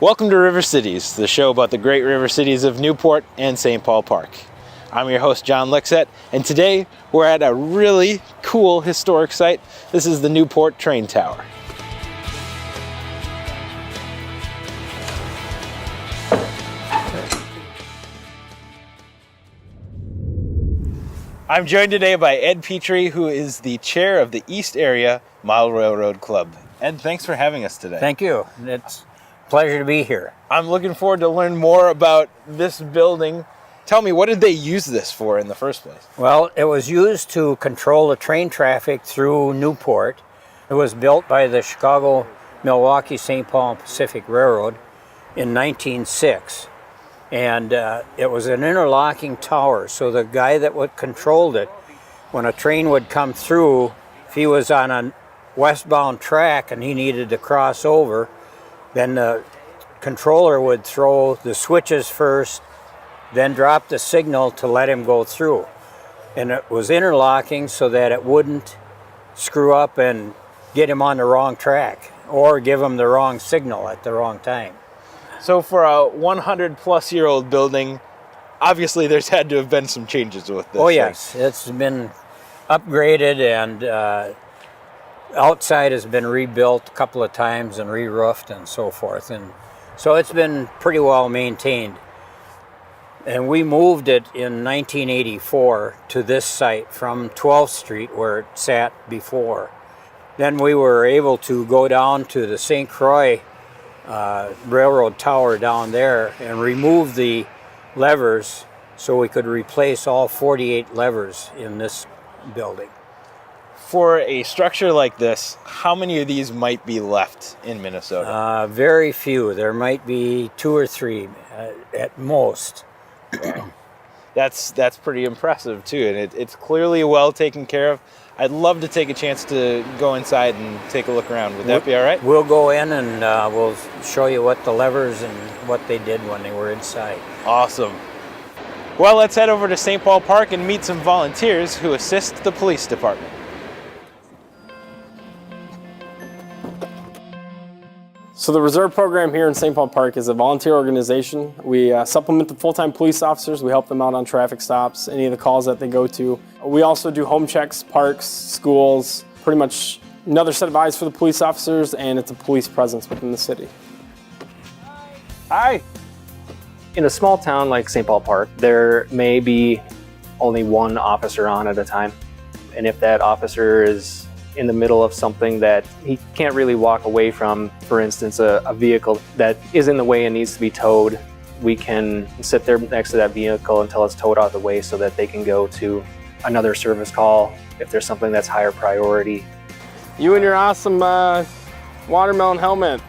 Welcome to River Cities, the show about the great river cities of Newport and St. Paul Park. I'm your host, Jon Lyksett, and today we're at a really cool historic site. This is the Newport Train Tower. I'm joined today by Ed Petrie, who is the chair of the East Area Model Railroad Club. Ed, thanks for having us today. Thank you. It's a pleasure to be here. I'm looking forward to learn more about this building. Tell me, what did they use this for in the first place? Well, it was used to control the train traffic through Newport. It was built by the Chicago, Milwaukee, St. Paul and Pacific Railroad in 1906. And it was an interlocking tower, so the guy that controlled it, when a train would come through, if he was on a westbound track and he needed to cross over, then the controller would throw the switches first, then drop the signal to let him go through. And it was interlocking so that it wouldn't screw up and get him on the wrong track or give him the wrong signal at the wrong time. So for a 100-plus-year-old building, obviously there's had to have been some changes with this. Oh yes, it's been upgraded, and outside has been rebuilt a couple of times and re-roofed and so forth. And so it's been pretty well maintained. And we moved it in 1984 to this site from 12th Street where it sat before. Then we were able to go down to the St. Croix railroad tower down there and remove the levers so we could replace all 48 levers in this building. For a structure like this, how many of these might be left in Minnesota? Very few. There might be 2 or 3 at most. That's pretty impressive too, and it's clearly well taken care of. I'd love to take a chance to go inside and take a look around. Would that be all right? We'll go in and we'll show you what the levers and what they did when they were inside. Awesome. Well, let's head over to St. Paul Park and meet some volunteers who assist the police department. So the Reserve Program here in St. Paul Park is a volunteer organization. We supplement the full-time police officers. We help them out on traffic stops, any of the calls that they go to. We also do home checks, parks, schools, pretty much another set of eyes for the police officers, and it's a police presence within the city. Hi. In a small town like St. Paul Park, there may be only one officer on at a time. And if that officer is in the middle of something that he can't really walk away from, for instance, a vehicle that is in the way and needs to be towed, we can sit there next to that vehicle until it's towed out of the way so that they can go to another service call if there's something that's higher priority. You and your awesome watermelon helmet.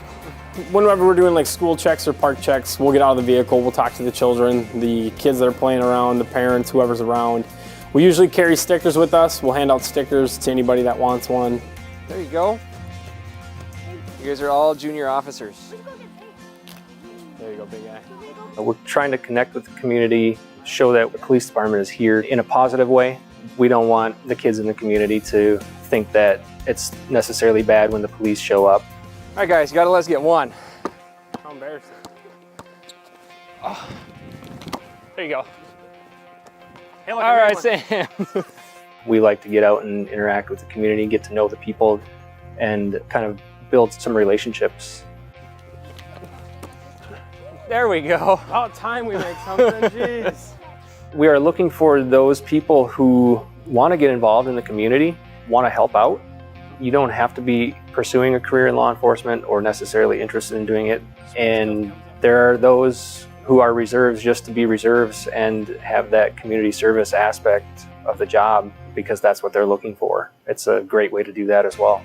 Whenever we're doing like school checks or park checks, we'll get out of the vehicle, we'll talk to the children, the kids that are playing around, the parents, whoever's around. We usually carry stickers with us. We'll hand out stickers to anybody that wants one. There you go. You guys are all junior officers. There you go, big guy. We're trying to connect with the community, show that the police department is here in a positive way. We don't want the kids in the community to think that it's necessarily bad when the police show up. All right, guys, you gotta let us get one. How embarrassing. Oh. There you go. Hey, look, all right, Sam. We like to get out and interact with the community, get to know the people, and kind of build some relationships. There we go. About time we make something, jeez. We are looking for those people who want to get involved in the community, want to help out. You don't have to be pursuing a career in law enforcement or necessarily interested in doing it. And there are those who are reserves just to be reserves and have that community service aspect of the job because that's what they're looking for. It's a great way to do that as well.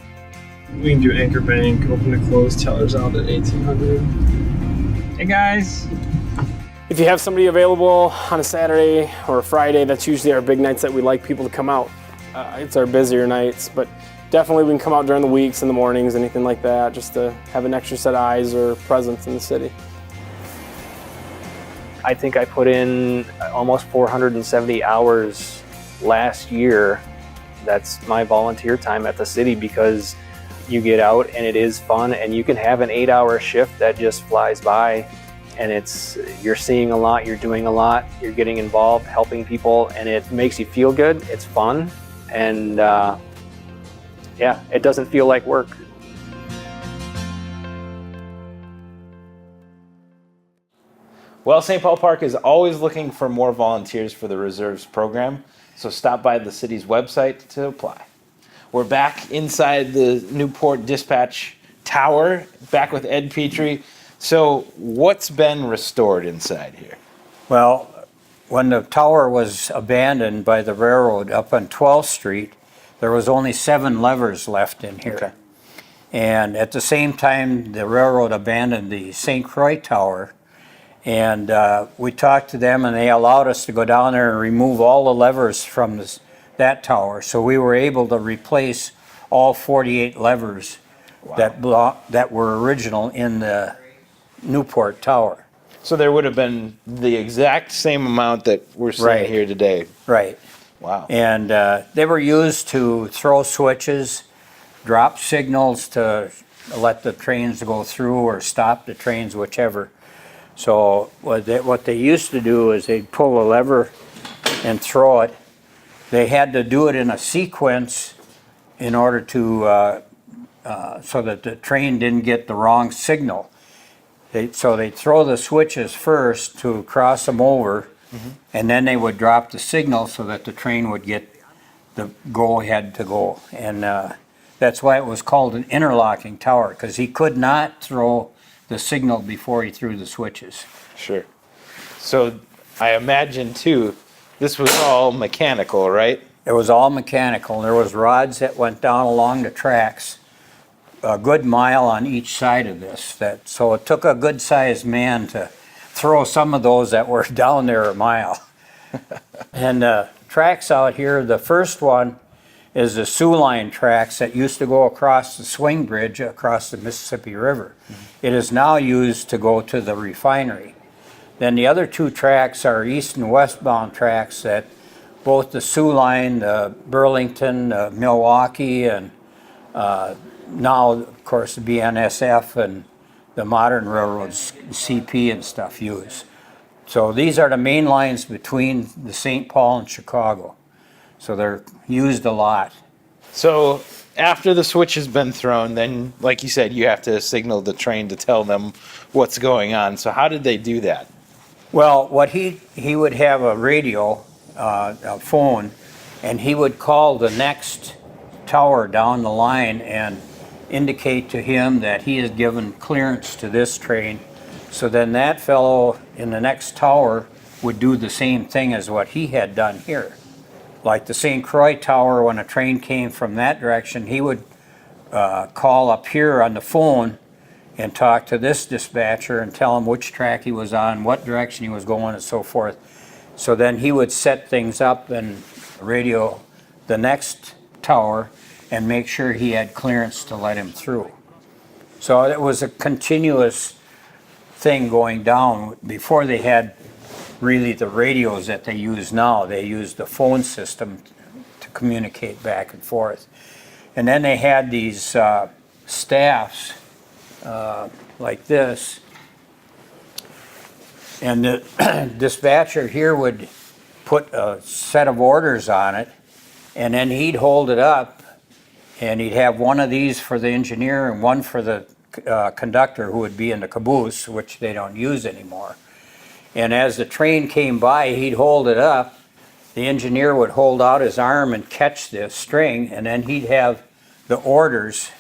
We can do anchor bank, open to close, tellers out at 1800. Hey guys. If you have somebody available on a Saturday or a Friday, that's usually our big nights that we like people to come out. It's our busier nights, but definitely we can come out during the weeks, in the mornings, anything like that, just to have an extra set of eyes or presence in the city. I think I put in almost 470 hours last year. That's my volunteer time at the city because you get out and it is fun, and you can have an 8-hour shift that just flies by, and you're seeing a lot, you're doing a lot, you're getting involved, helping people, and it makes you feel good. It's fun, and yeah, it doesn't feel like work. Well, St. Paul Park is always looking for more volunteers for the Reserves program, so stop by the city's website to apply. We're back inside the Newport Dispatch Tower, back with Ed Petrie. So what's been restored inside here? Well, when the tower was abandoned by the railroad up on 12th Street, there was only 7 levers left in here. Okay. And at the same time, the railroad abandoned the St. Croix Tower, and we talked to them, and they allowed us to go down there and remove all the levers from that tower. So we were able to replace all 48 levers that were original in the Newport Tower. So there would have been the exact same amount that we're seeing here today. Right. Wow. And they were used to throw switches, drop signals to let the trains go through or stop the trains, whichever. So what they used to do is they'd pull a lever and throw it. They had to do it in a sequence in order to so that the train didn't get the wrong signal. So they'd throw the switches first to cross them over, and then they would drop the signal so that the train would get the go-ahead to go. And that's why it was called an interlocking tower, because he could not throw the signal before he threw the switches. Sure. So I imagine, too, this was all mechanical, right? It was all mechanical. There was rods that went down along the tracks, a good mile on each side of this. So it took a good-sized man to throw some of those that were down there a mile. And the tracks out here, the first one is the Sioux Line tracks that used to go across the swing bridge across the Mississippi River. It is now used to go to the refinery. Then the other 2 tracks are east and westbound tracks that both the Sioux Line, Burlington, Milwaukee, and now, of course, the BNSF and the modern railroads, CP and stuff, use. So these are the main lines between the St. Paul and Chicago. So they're used a lot. So after the switch has been thrown, then, like you said, you have to signal the train to tell them what's going on. So how did they do that? Well, what he would have a radio, a phone, and he would call the next tower down the line and indicate to him that he has given clearance to this train. So then that fellow in the next tower would do the same thing as what he had done here. Like the St. Croix Tower, when a train came from that direction, he would call up here on the phone and talk to this dispatcher and tell him which track he was on, what direction he was going, and so forth. So then he would set things up and radio the next tower and make sure he had clearance to let him through. So it was a continuous thing going down. Before they had really the radios that they use now, they used the phone system to communicate back and forth. And then they had these staffs like this, and the dispatcher here would put a set of orders on it, and then he'd hold it up, and he'd have one of these for the engineer and one for the conductor, who would be in the caboose, which they don't use anymore. And as the train came by, he'd hold it up. The engineer would hold out his arm and catch the string, and then he'd have the orders,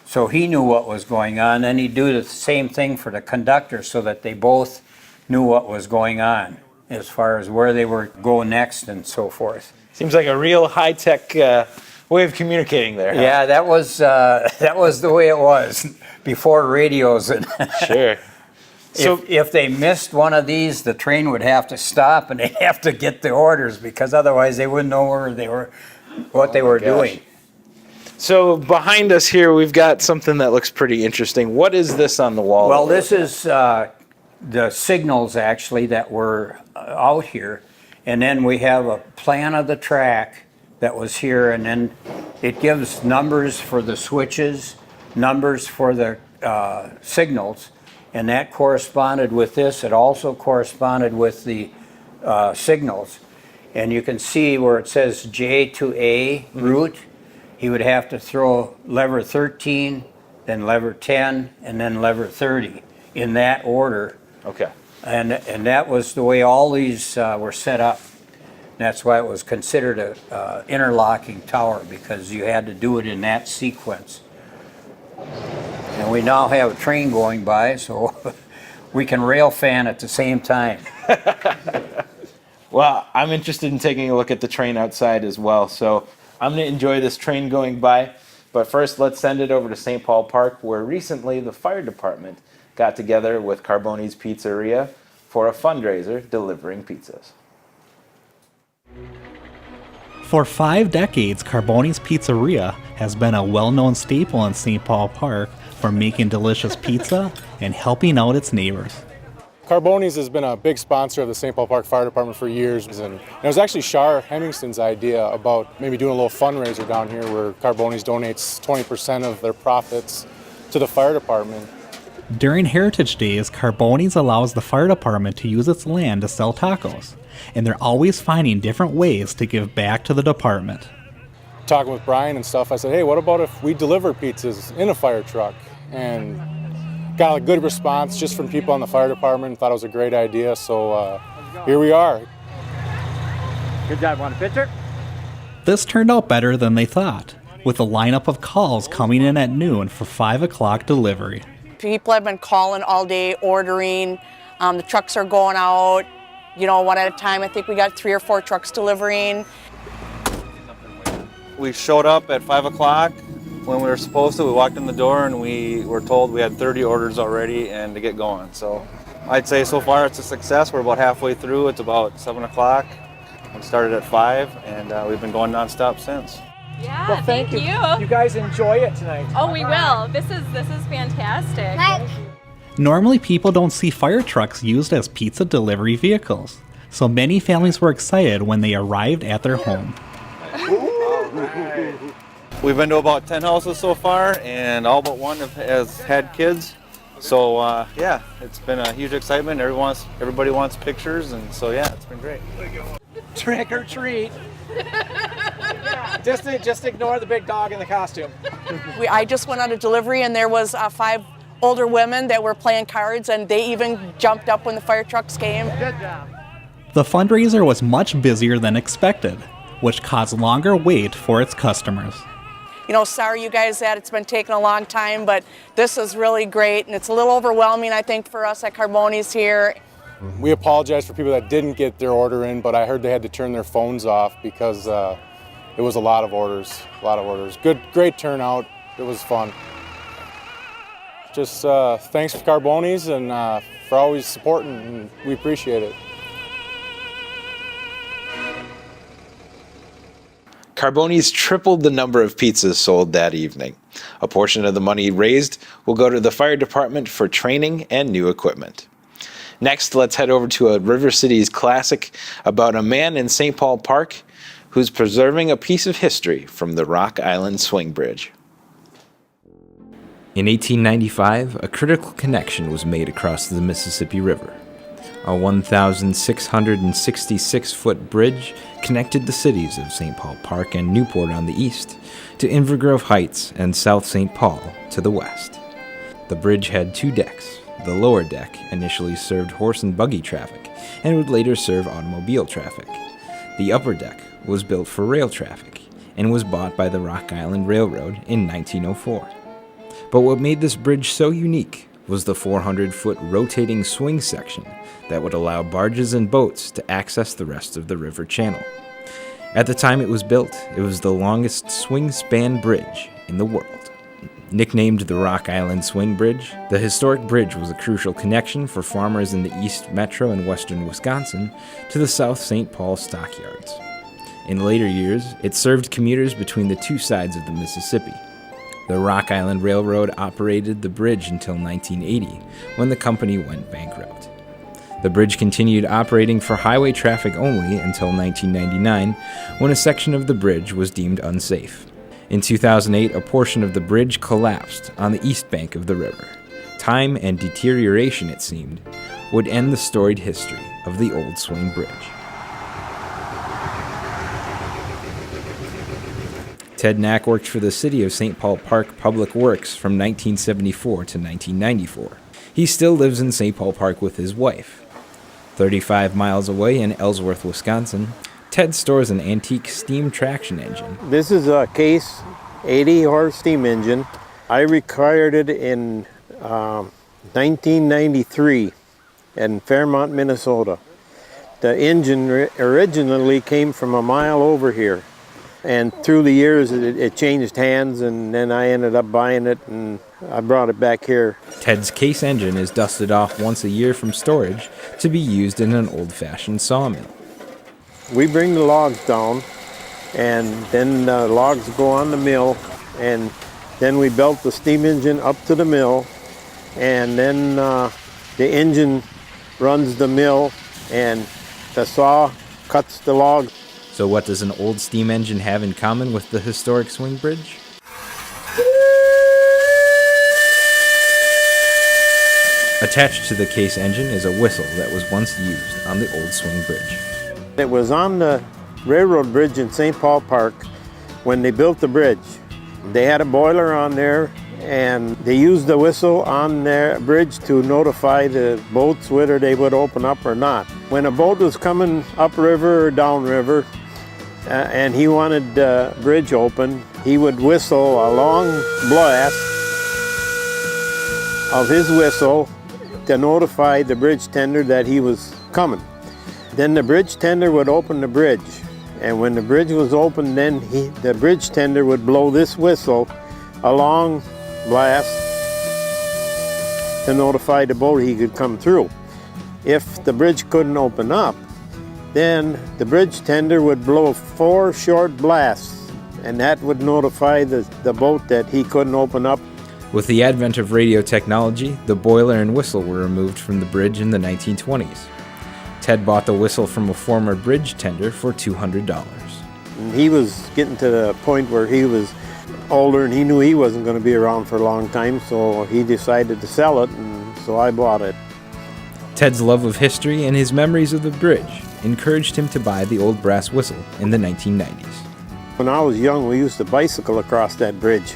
so he knew what was going on. Then he'd do the same thing for the conductor so that they both knew what was going on as far as where they were going next and so forth. Seems like a real high-tech way of communicating there. Huh? Yeah, that was the way it was before radios. Sure. So if they missed one of these, the train would have to stop and they'd have to get the orders, because otherwise they wouldn't know where they were, what they were doing. So behind us here, we've got something that looks pretty interesting. What is this on the wall? Well, this is the signals actually that were out here, and then we have a plan of the track that was here, and then it gives numbers for the switches numbers for the signals, and that corresponded with this. It also corresponded with the signals. And you can see where it says J to A route, he would have to throw lever 13, then lever 10, and then lever 30 in that order. Okay. And that was the way all these were set up. That's why it was considered a interlocking tower, because you had to do it in that sequence. And we now have a train going by, so we can rail fan at the same time. Well, I'm interested in taking a look at the train outside as well, so I'm going to enjoy this train going by. But first, let's send it over to St. Paul Park, where recently the fire department got together with Carbone's Pizzeria for a fundraiser delivering pizzas. For 5 decades, Carbone's Pizzeria has been a well-known staple in St. Paul Park for making delicious pizza and helping out its neighbors. Carbone's has been a big sponsor of the St. Paul Park Fire Department for years, and it was actually Shar Hemingston's idea about maybe doing a little fundraiser down here where Carbone's donates 20% of their profits to the fire department. During Heritage Days, Carbone's allows the fire department to use its land to sell tacos, and they're always finding different ways to give back to the department. Talking with Brian and stuff, I said, hey, what about if we deliver pizzas in a fire truck? And got a good response just from people in the fire department. Thought it was a great idea, so here we are. Good job. Want a picture? This turned out better than they thought, with a lineup of calls coming in at noon for 5 o'clock delivery. People have been calling all day, ordering. The trucks are going out, one at a time. I think we got 3 or 4 trucks delivering. We showed up at 5 o'clock when we were supposed to. We walked in the door and we were told we had 30 orders already and to get going. So I'd say so far it's a success. We're about halfway through. It's about 7 o'clock. We started at 5 and we've been going nonstop since. Yeah, well, thank you. You guys enjoy it tonight. Oh, we will. This is fantastic. Normally people don't see fire trucks used as pizza delivery vehicles, so many families were excited when they arrived at their home. We've been to about 10 houses so far, and all but one has had kids. So yeah, it's been a huge excitement. Everybody wants pictures, and so yeah, it's been great. Trick or treat. Just ignore the big dog in the costume. I just went on a delivery, and there was 5 older women that were playing cards, and they even jumped up when the fire trucks came. Good job. The fundraiser was much busier than expected, which caused longer wait for its customers. Sorry you guys that it's been taking a long time, but this is really great, and it's a little overwhelming, I think, for us at Carbone's here. We apologize for people that didn't get their order in, but I heard they had to turn their phones off because it was a lot of orders. Great turnout. It was fun. Just thanks for Carbone's and for always supporting, and we appreciate it. Carbone's tripled the number of pizzas sold that evening. A portion of the money raised will go to the fire department for training and new equipment. Next, let's head over to a River Cities classic about a man in St. Paul Park who's preserving a piece of history from the Rock Island Swing Bridge. In 1895, a critical connection was made across the Mississippi River. A 1,666-foot bridge connected the cities of St. Paul Park and Newport on the east to Invergrove Heights and South St. Paul to the west. The bridge had 2 decks. The lower deck initially served horse and buggy traffic and would later serve automobile traffic. The upper deck was built for rail traffic and was bought by the Rock Island Railroad in 1904. But what made this bridge so unique was the 400-foot rotating swing section that would allow barges and boats to access the rest of the river channel. At the time it was built, it was the longest swing-span bridge in the world. Nicknamed the Rock Island Swing Bridge, the historic bridge was a crucial connection for farmers in the East Metro and western Wisconsin to the South St. Paul stockyards. In later years, it served commuters between the 2 sides of the Mississippi. The Rock Island Railroad operated the bridge until 1980, when the company went bankrupt. The bridge continued operating for highway traffic only until 1999, when a section of the bridge was deemed unsafe. In 2008, a portion of the bridge collapsed on the east bank of the river. Time and deterioration, it seemed, would end the storied history of the old swing bridge. Ted Knack worked for the City of St. Paul Park Public Works from 1974 to 1994. He still lives in St. Paul Park with his wife. 35 miles away in Ellsworth, Wisconsin, Ted stores an antique steam traction engine. This is a Case 80-horse steam engine. I acquired it in 1993 in Fairmont, Minnesota. The engine originally came from a mile over here. And through the years, it changed hands, and then I ended up buying it, and I brought it back here. Ted's Case engine is dusted off once a year from storage to be used in an old-fashioned sawmill. We bring the logs down, and then the logs go on the mill, and then we belt the steam engine up to the mill, and then the engine runs the mill, and the saw cuts the logs. So what does an old steam engine have in common with the historic swing bridge? Attached to the Case engine is a whistle that was once used on the old swing bridge. It was on the railroad bridge in St. Paul Park when they built the bridge. They had a boiler on there, and they used the whistle on their bridge to notify the boats whether they would open up or not. When a boat was coming upriver or downriver, and he wanted the bridge open, he would whistle a long blast of his whistle to notify the bridge tender that he was coming. Then the bridge tender would open the bridge, and when the bridge was open, then the bridge tender would blow this whistle, a long blast, to notify the boat he could come through. If the bridge couldn't open up, then the bridge tender would blow 4 short blasts, and that would notify the boat that he couldn't open up. With the advent of radio technology, the boiler and whistle were removed from the bridge in the 1920s. Ted bought the whistle from a former bridge tender for $200. And he was getting to the point where he was older, and he knew he wasn't going to be around for a long time, so he decided to sell it, and so I bought it. Ted's love of history and his memories of the bridge encouraged him to buy the old brass whistle in the 1990s. When I was young, we used to bicycle across that bridge.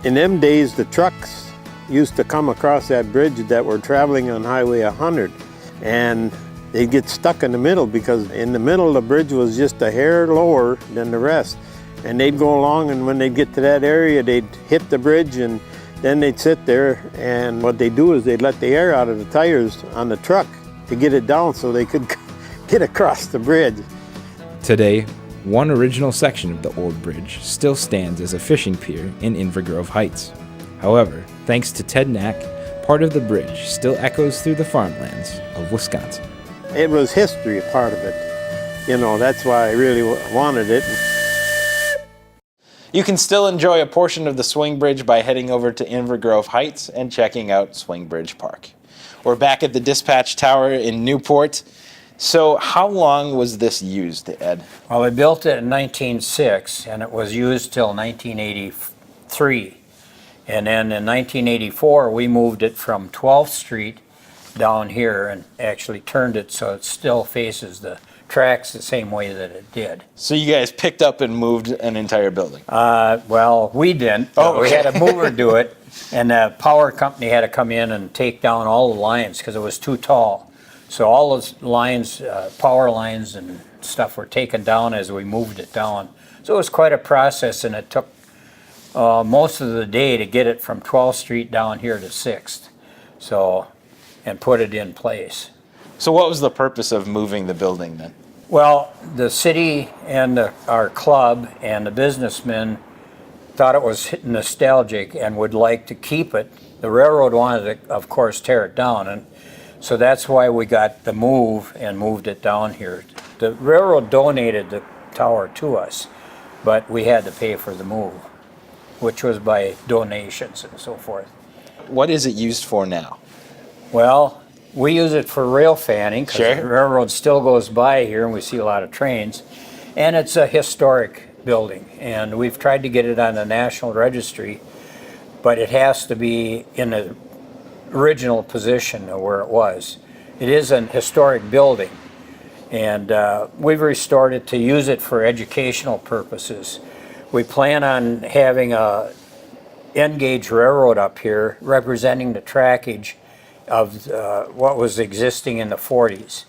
In them days, the trucks used to come across that bridge that were traveling on Highway 100, and they'd get stuck in the middle because in the middle the bridge was just a hair lower than the rest. And they'd go along, and when they'd get to that area, they'd hit the bridge, and then they'd sit there, and what they'd do is they'd let the air out of the tires on the truck to get it down so they could get across the bridge. Today, one original section of the old bridge still stands as a fishing pier in Invergrove Heights. However, thanks to Ted Knack, part of the bridge still echoes through the farmlands of Wisconsin. It was history, a part of it. You know, that's why I really wanted it. You can still enjoy a portion of the swing bridge by heading over to Invergrove Heights and checking out Swing Bridge Park. We're back at the Dispatch Tower in Newport. So how long was this used, Ed? Well, we built it in 1906, and it was used till 1983. And then in 1984, we moved it from 12th Street down here and actually turned it so it still faces the tracks the same way that it did. So you guys picked up and moved an entire building? Well, we didn't. Oh, We had a mover do it, and the power company had to come in and take down all the lines because it was too tall. So all those lines, power lines and stuff were taken down as we moved it down. So it was quite a process, and it took most of the day to get it from 12th Street down here to 6th, and put it in place. So what was the purpose of moving the building then? Well, the city and our club and the businessmen thought it was nostalgic and would like to keep it. The railroad wanted to, of course, tear it down, and so that's why we got the move and moved it down here. The railroad donated the tower to us, but we had to pay for the move, which was by donations and so forth. What is it used for now? Well, we use it for rail fanning because Sure. the railroad still goes by here and we see a lot of trains. And it's a historic building, and we've tried to get it on the National Registry, but it has to be in the original position of where it was. It is an historic building, and we've restored it to use it for educational purposes. We plan on having a N-gauge railroad up here representing the trackage of what was existing in the 40s,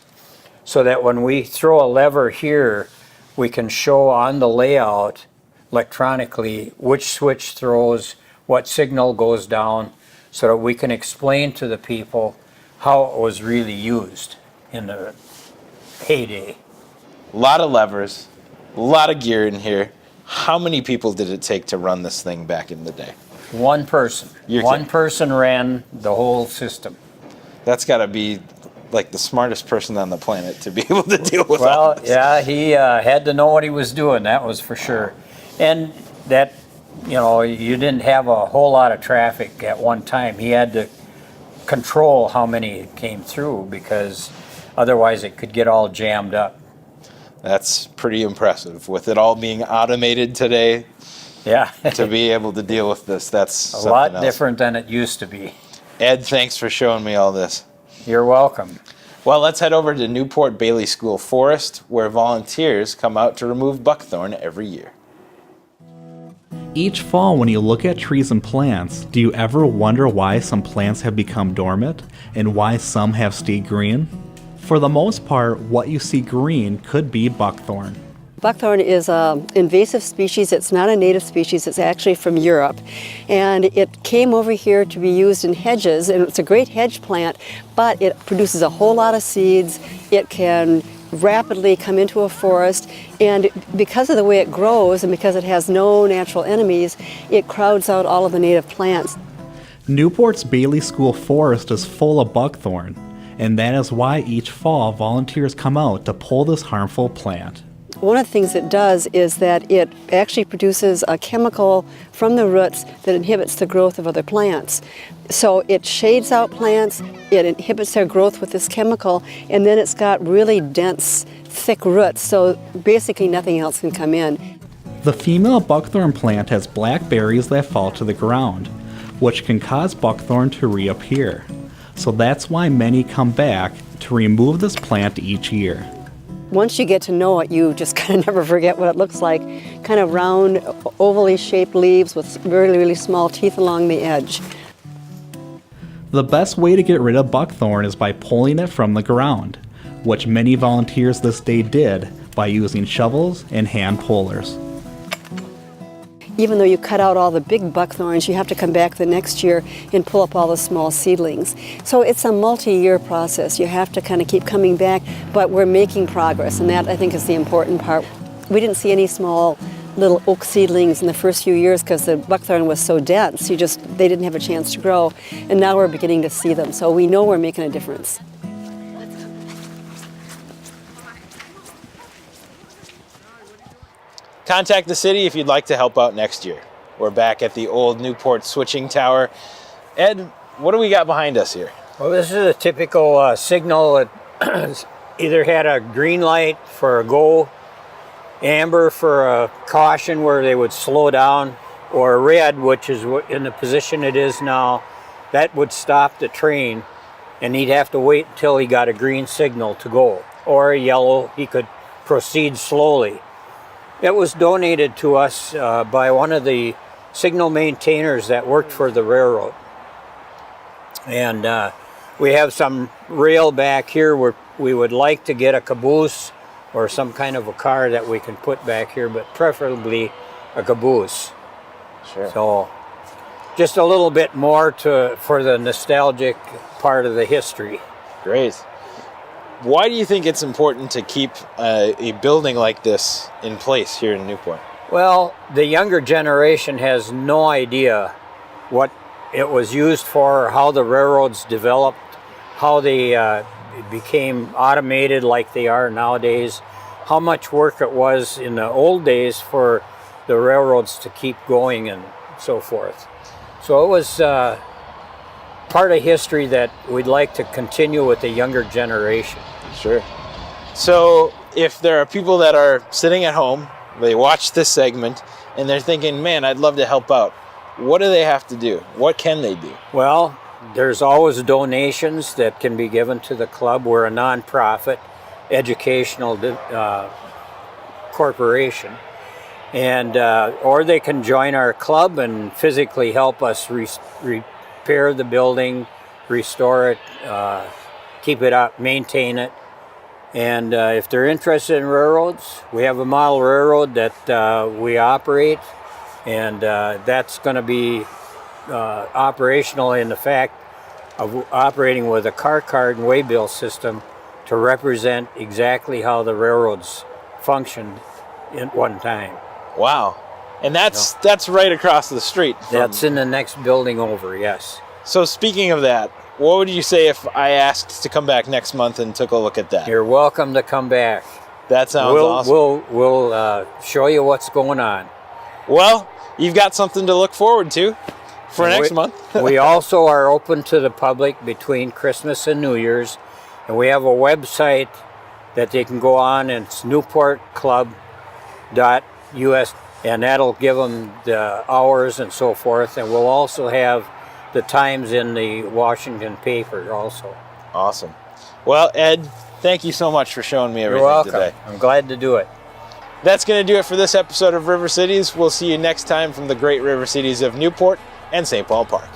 so that when we throw a lever here, we can show on the layout electronically which switch throws, what signal goes down, so that we can explain to the people how it was really used in the heyday. A lot of levers, a lot of gear in here. How many people did it take to run this thing back in the day? One person. One person ran the whole system. That's got to be like the smartest person on the planet to be able to deal with all this. Yeah, he had to know what he was doing, that was for sure. And that, you know, you didn't have a whole lot of traffic at one time. He had to control how many came through, because otherwise it could get all jammed up. That's pretty impressive. With it all being automated today, yeah, to be able to deal with this, that's a lot different than it used to be. Ed, thanks for showing me all this. You're welcome. Well, let's head over to Newport Bailey School Forest, where volunteers come out to remove buckthorn every year. Each fall, when you look at trees and plants, do you ever wonder why some plants have become dormant and why some have stayed green? For the most part, what you see green could be buckthorn. Buckthorn is an invasive species. It's not a native species. It's actually from Europe. And it came over here to be used in hedges, and it's a great hedge plant, but it produces a whole lot of seeds. It can rapidly come into a forest, and because of the way it grows and because it has no natural enemies, it crowds out all of the native plants. Newport's Bailey School Forest is full of buckthorn, and that is why each fall volunteers come out to pull this harmful plant. One of the things it does is that it actually produces a chemical from the roots that inhibits the growth of other plants. So it shades out plants, it inhibits their growth with this chemical, and then it's got really dense, thick roots, so basically nothing else can come in. The female buckthorn plant has black berries that fall to the ground, which can cause buckthorn to reappear. So that's why many come back to remove this plant each year. Once you get to know it, you just kind of never forget what it looks like. Kind of round, ovally shaped leaves with really, really small teeth along the edge. The best way to get rid of buckthorn is by pulling it from the ground, which many volunteers this day did by using shovels and hand pullers. Even though you cut out all the big buckthorns, you have to come back the next year and pull up all the small seedlings. So it's a multi-year process. You have to kind of keep coming back, but we're making progress, and that I think is the important part. We didn't see any small little oak seedlings in the first few years because the buckthorn was so dense. They didn't have a chance to grow, and now we're beginning to see them. So we know we're making a difference. Contact the city if you'd like to help out next year. We're back at the old Newport switching tower. Ed, what do we got behind us here? Well, this is a typical signal that either had a green light for a go, amber for a caution where they would slow down, or red, which is in the position it is now, that would stop the train, and he'd have to wait until he got a green signal to go, or a yellow, he could proceed slowly. It was donated to us by one of the signal maintainers that worked for the railroad. And we have some rail back here where we would like to get a caboose or some kind of a car that we can put back here, but preferably a caboose. Sure. So just a little bit more for the nostalgic part of the history. Great. Why do you think it's important to keep a building like this in place here in Newport? Well, the younger generation has no idea what it was used for, how the railroads developed, how they became automated like they are nowadays, how much work it was in the old days for the railroads to keep going and so forth. So it was part of history that we'd like to continue with the younger generation. Sure. So if there are people that are sitting at home they watch this segment, and they're thinking, man, I'd love to help out. What do they have to do? What can they do? Well, there's always donations that can be given to the club. We're a nonprofit educational corporation, and or they can join our club and physically help us repair the building, restore it, keep it up, maintain it. And if they're interested in railroads, we have a model railroad that we operate, and that's going to be operational in the fact of operating with a car card and waybill system to represent exactly how the railroads functioned at one time. Wow. And that's right across the street. That's in the next building over, yes. So speaking of that, what would you say if I asked to come back next month and took a look at that? You're welcome to come back. That sounds awesome. We'll show you what's going on. Well, you've got something to look forward to for next month. We also are open to the public between Christmas and New Year's, and we have a website that they can go on, and it's newportclub.us, and that'll give them the hours and so forth, and we'll also have the times in the Washington paper also. Awesome. Well, Ed, thank you so much for showing me everything You're welcome. today. I'm glad to do it. That's going to do it for this episode of River Cities. We'll see you next time from the great river cities of Newport and St. Paul Park.